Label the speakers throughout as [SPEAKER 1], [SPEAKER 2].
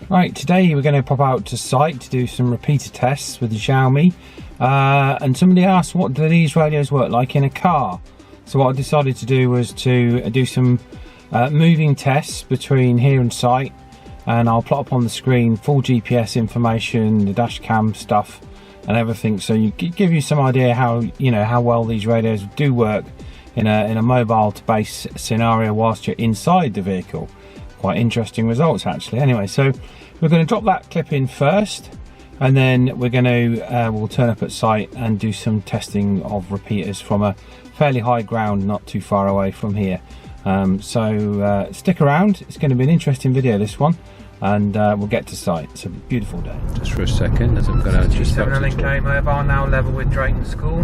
[SPEAKER 1] Right, today we're going to pop out to site to do some repeater tests with the Xiaomi, and somebody asked what do these radios work like in a car. So what I decided to do was to do some moving tests between here and site, and I'll plot up on the screen full GPS information, the dash cam stuff and everything, so you give you some idea how how well these radios do work in a mobile to base scenario whilst you're inside the vehicle. Quite interesting results actually. Anyway, so we're going to drop that clip in first, and then we're going to we'll turn up at site and do some testing of repeaters from a fairly high ground not too far away from here. So stick around, it's going to be an interesting video, this one, and we'll get to site. It's a beautiful day.
[SPEAKER 2] Just for a second, as I'm going to just
[SPEAKER 1] G7LNK mobile now level with Drayton School.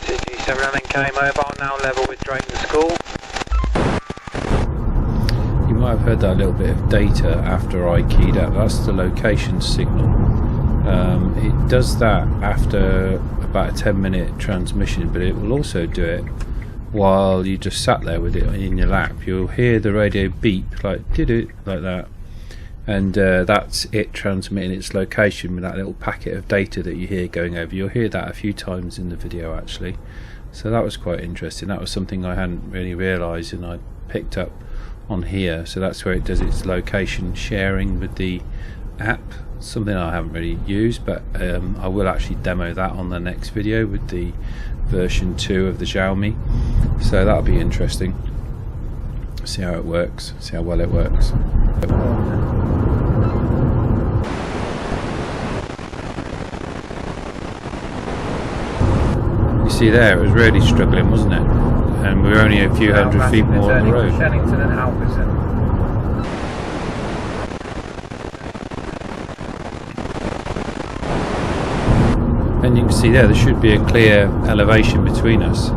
[SPEAKER 2] G7LNK mobile now level with Drayton School. You might have heard that little bit of data after I keyed up. That's the location signal. It does that after about a 10-minute transmission, but it will also do it while you just sat there with it in your lap. You'll hear the radio beep like did-it like that, and that's it transmitting its location with that little packet of data that you hear going over. You'll hear that a few times in the video actually, so that was quite interesting. That was something I hadn't really realised, and I picked up on here. So that's where it does its location sharing with the app, something I haven't really used, but I will actually demo that on the next video with the version 2 of the Xiaomi, so that'll be interesting. See how it works, see how well it works. You see there, it was really struggling, wasn't it? And we were only a few hundred feet more on the road. And you can see there should be a clear elevation between us,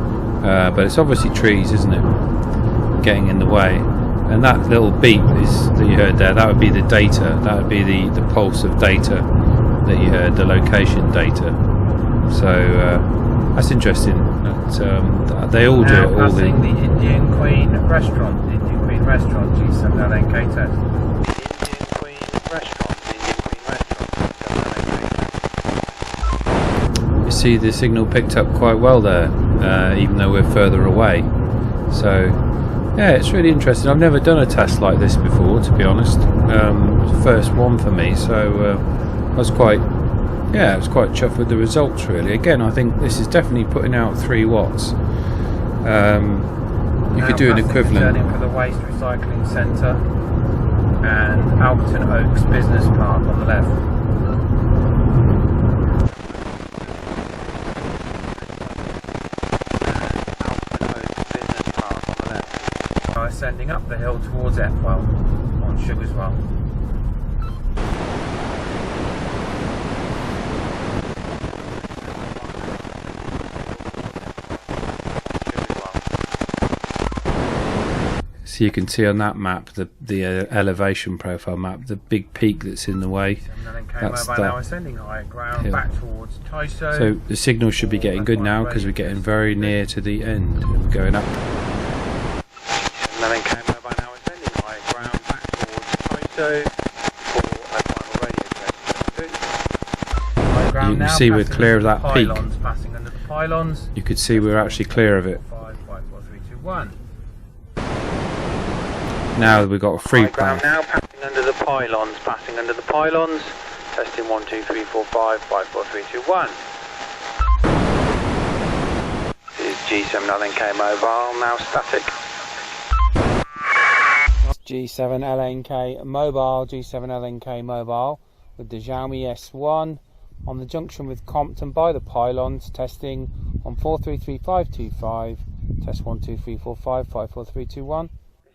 [SPEAKER 2] but it's obviously trees, isn't it, getting in the way. And that little beep that you heard there, that would be the data, that would be the pulse of data that you heard, the location data. So that's interesting. They all do it. All the
[SPEAKER 1] Indian Queen restaurant, G7LNK test.
[SPEAKER 2] Indian Queen restaurant. You see the signal picked up quite well there, even though we're further away. So yeah, it's really interesting. I've never done a test like this before, to be honest. It's the first one for me, so I was quite chuffed with the results really. Again, I think this is definitely putting out 3 watts. You could do an equivalent.
[SPEAKER 1] Turning for the Waste Recycling Centre and Alberton Oaks Business Park on the left. Ascending up the hill towards Epwell on Sugarswell.
[SPEAKER 2] So you can see on that map, the elevation profile map, the big peak that's in the way. That's that
[SPEAKER 1] now ascending high ground
[SPEAKER 2] hill.
[SPEAKER 1] Back towards Tyso.
[SPEAKER 2] So the signal should be getting good now because we're getting very near to the end and we're going up. You can see we're clear of that peak.
[SPEAKER 1] Passing under the pylons.
[SPEAKER 2] You could see we're actually clear of it.
[SPEAKER 1] 5, 4, 3, 2, 1.
[SPEAKER 2] Now we've got a free path.
[SPEAKER 3] Now passing under the pylons, testing 1, 2, 3, 4, 5, 5, 4, 3, 2, 1. This is G7LNK mobile, now static.
[SPEAKER 1] G7LNK mobile, G7LNK mobile with the Xiaomi S1 on the junction with Compton by the pylons, testing on 433525, test 1, 2, 3, 4, 5, 5, 4, 3, 2, 1.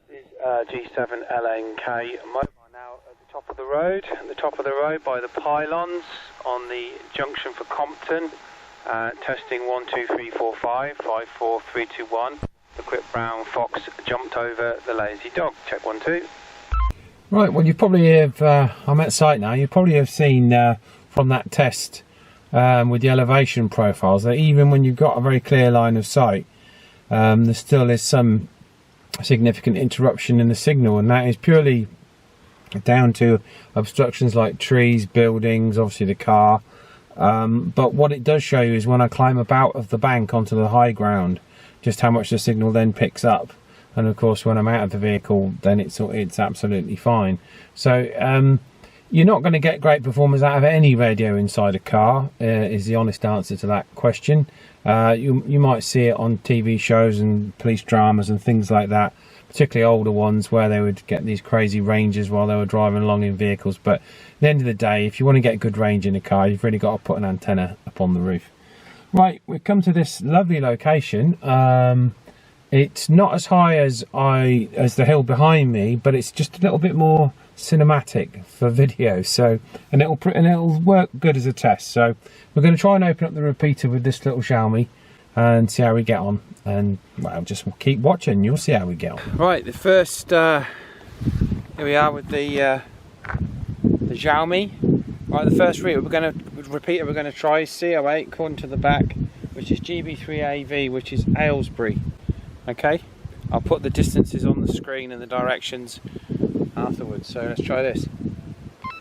[SPEAKER 3] This is G7LNK mobile now at the top of the road by the pylons on the junction for Compton, testing 1, 2, 3, 4, 5, 5, 4, 3, 2, 1. The quick brown fox jumped over the lazy dog. Check 1, 2.
[SPEAKER 1] Right, well you probably have, I'm at site now, you probably have seen from that test with the elevation profiles that even when you've got a very clear line of sight, there still is some significant interruption in the signal, and that is purely down to obstructions like trees, buildings, obviously the car. But what it does show you is when I climb up out of the bank onto the high ground, just how much the signal then picks up. And of course, when I'm out of the vehicle, then it's absolutely fine. So you're not going to get great performance out of any radio inside a car, is the honest answer to that question. You might see it on TV shows and police dramas and things like that, particularly older ones where they would get these crazy ranges while they were driving along in vehicles. But at the end of the day, if you want to get good range in a car, you've really got to put an antenna up on the roof. Right, we've come to this lovely location. It's not as high as the hill behind me, but it's just a little bit more cinematic for video. So, and it'll work good as a test. So we're going to try and open up the repeater with this little Xiaomi and see how we get on. And well, just keep watching. You'll see how we get on. Right, the first here we are with the Xiaomi. Right, the first repeater we're going to try is CO8 according to the back, which is GB3AV, which is Aylesbury. Okay, I'll put the distances on the screen and the directions afterwards. So let's try this.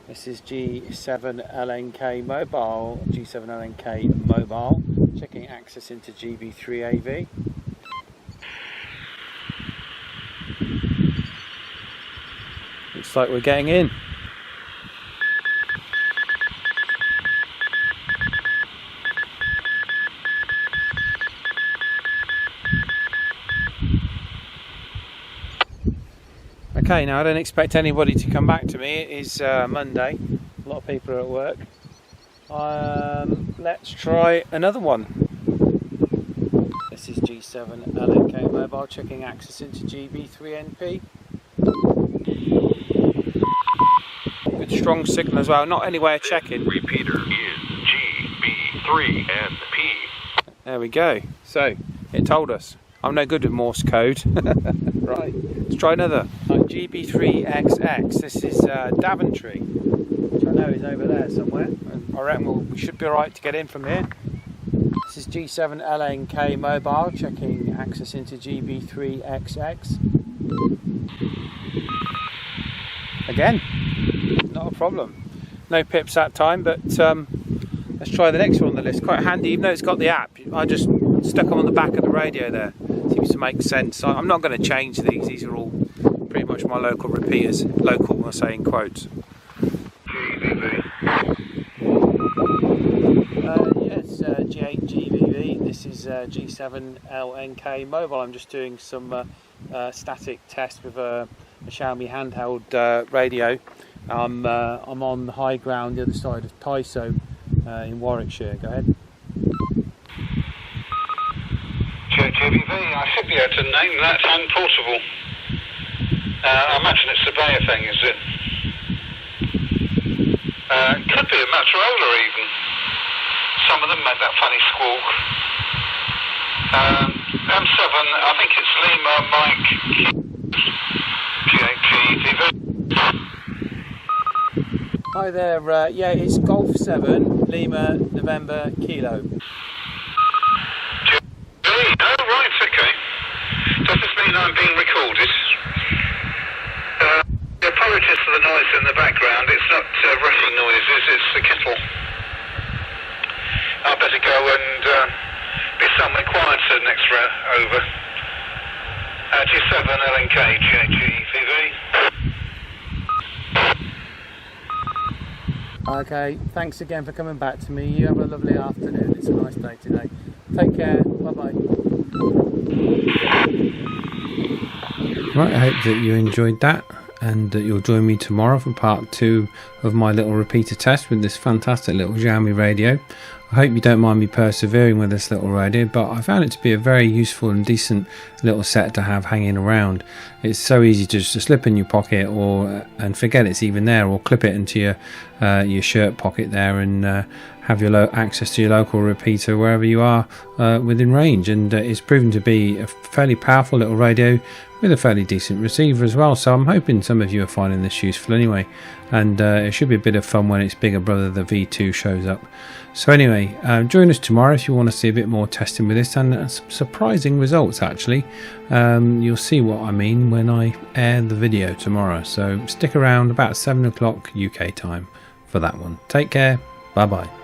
[SPEAKER 1] This is G7LNK mobile, G7LNK mobile, checking access into GB3AV. Looks like we're getting in. Okay, now I don't expect anybody to come back to me. It is Monday. A lot of people are at work. Let's try another one. This is G7LNK mobile, checking access into GB3NP. Good strong signal as well. Not any way of checking.
[SPEAKER 4] Repeater is GB3NP.
[SPEAKER 1] There we go. So it told us. I'm no good at Morse code. Right, let's try another. Like GB3XX. This is Daventry, which I know is over there somewhere. And I reckon we should be alright to get in from here. This is G7LNK mobile, checking access into GB3XX. Again, not a problem. No pips that time, but let's try the next one on the list. Quite handy, even though it's got the app. I just stuck them on the back of the radio there. Seems to make sense. I'm not going to change these. These are all pretty much my local repeaters. Local, I say in quotes. Yes, G8GVV. This is G7LNK mobile. I'm just doing some static test with a Xiaomi handheld radio. I'm on the high ground the other side of Tyso in Warwickshire. Go ahead.
[SPEAKER 4] GVV, I should be able to name that unportable. I imagine it's a Bayer thing, is it? Could be a Motorola even. Some of them make that funny squawk. M7, I think it's Lima Mike GVV.
[SPEAKER 1] Hi there, yeah, it's Golf 7 Lima November Kilo.
[SPEAKER 4] Oh, right, okay. Does this mean I'm being recorded? Apologies for the noise in the background. It's not rushing noises, it's the kettle. I better go and be somewhere quieter next over. G7 LNK GGVV.
[SPEAKER 1] Okay, thanks again for coming back to me. You have a lovely afternoon. It's a nice day today. Take care. Bye-bye.
[SPEAKER 2] Right, I hope that you enjoyed that and that you'll join me tomorrow for part 2 of my little repeater test with this fantastic little Xiaomi radio. I hope you don't mind me persevering with this little radio, but I found it to be a very useful and decent little set to have hanging around. It's so easy to just slip in your pocket and forget it's even there, or clip it into your shirt pocket there and have your access to your local repeater wherever you are within range. And it's proven to be a fairly powerful little radio with a fairly decent receiver as well. So I'm hoping some of you are finding this useful anyway, and it should be a bit of fun when its bigger brother, the V2, shows up. So anyway, join us tomorrow if you want to see a bit more testing with this, and some surprising results actually. You'll see what I mean when I air the video tomorrow, so stick around about 7 o'clock UK time for that one. Take care, bye bye.